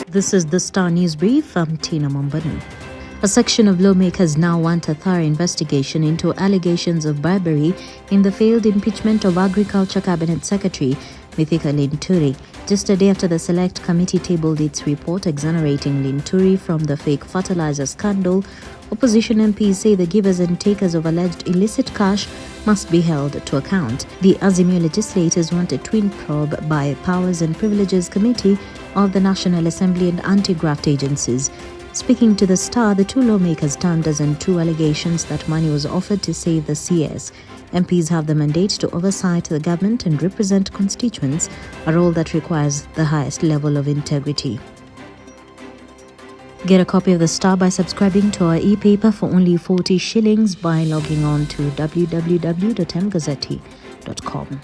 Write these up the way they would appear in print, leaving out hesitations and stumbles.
This is the Star News Brief. I'm Tina Mombanu. A section of lawmakers now want a thorough investigation into allegations of bribery in the failed impeachment of Agriculture Cabinet Secretary CS Linturi. Just a day after the Select Committee tabled its report exonerating Linturi from the fake fertilizer scandal, opposition MPs say the givers and takers of alleged illicit cash must be held to account. The Azimio legislators want a twin probe by Powers and Privileges Committee of the National Assembly and anti-graft agencies. Speaking to the Star, the two lawmakers turned on two allegations that money was offered to save the CS. MPs have the mandate to oversight the government and represent constituents, a role that requires the highest level of integrity. Get a copy of the Star by subscribing to our e-paper for only 40 shillings by logging on to www.mgazzetti.com.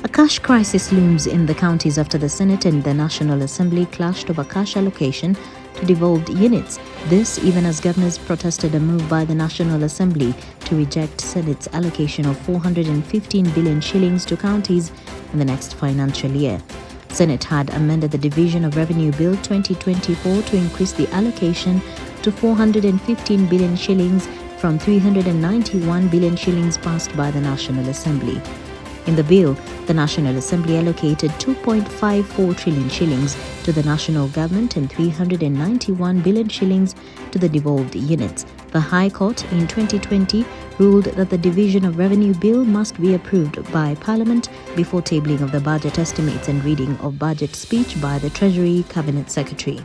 A cash crisis looms in the counties after the Senate and the National Assembly clashed over cash allocation to devolved units. This even as governors protested a move by the National Assembly to reject Senate's allocation of 415 billion shillings to counties in the next financial year. Senate had amended the Division of Revenue Bill 2024 to increase the allocation to 415 billion shillings from 391 billion shillings passed by the National Assembly. In the bill, the National Assembly allocated 2.54 trillion shillings to the national government and 391 billion shillings to the devolved units. The High Court in 2020 ruled that the Division of Revenue Bill must be approved by Parliament before tabling of the budget estimates and reading of budget speech by the Treasury Cabinet Secretary.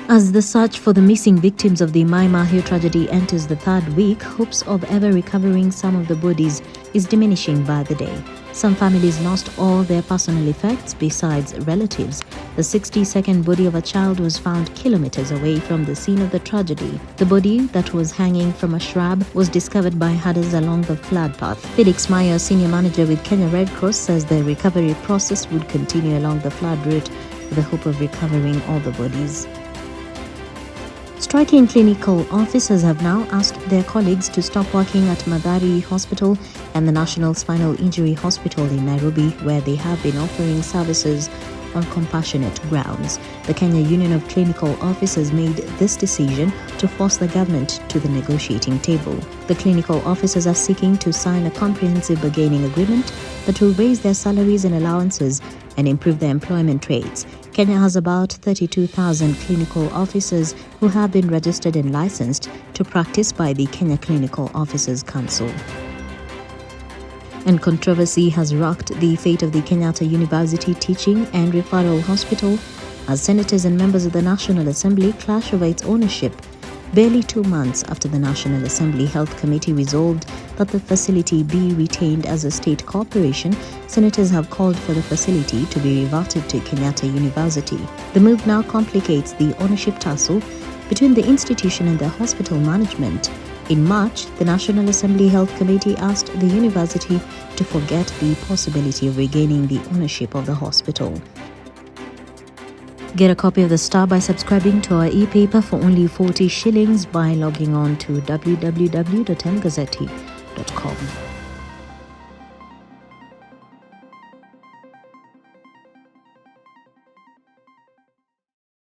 As the search for the missing victims of the Mai Mahiu tragedy enters the third week, hopes of ever recovering some of the bodies is diminishing by the day. Some families lost all their personal effects besides relatives. The 60-second body of a child was found kilometers away from the scene of the tragedy. The body that was hanging from a shrub was discovered by herders along the flood path. Felix Mayo, senior manager with Kenya Red Cross, says the recovery process would continue along the flood route with the hope of recovering all the bodies. Striking clinical officers have now asked their colleagues to stop working at Mathari Hospital and the National Spinal Injury Hospital in Nairobi, where they have been offering services on compassionate grounds. The Kenya Union of Clinical Officers made this decision to force the government to the negotiating table. The clinical officers are seeking to sign a comprehensive bargaining agreement that will raise their salaries and allowances and improve their employment rates. Kenya has about 32,000 clinical officers who have been registered and licensed to practice by the Kenya Clinical Officers Council. And controversy has rocked the fate of the Kenyatta University Teaching and Referral Hospital as senators and members of the National Assembly clash over its ownership. Barely 2 months after the National Assembly Health Committee resolved that the facility be retained as a state corporation, senators have called for the facility to be reverted to Kenyatta University. The move now complicates the ownership tussle between the institution and the hospital management. In March, the National Assembly Health Committee asked the university to forget the possibility of regaining the ownership of the hospital. Get a copy of the Star by subscribing to our e-paper for only 40 shillings by logging on to www.mgazzetti.com.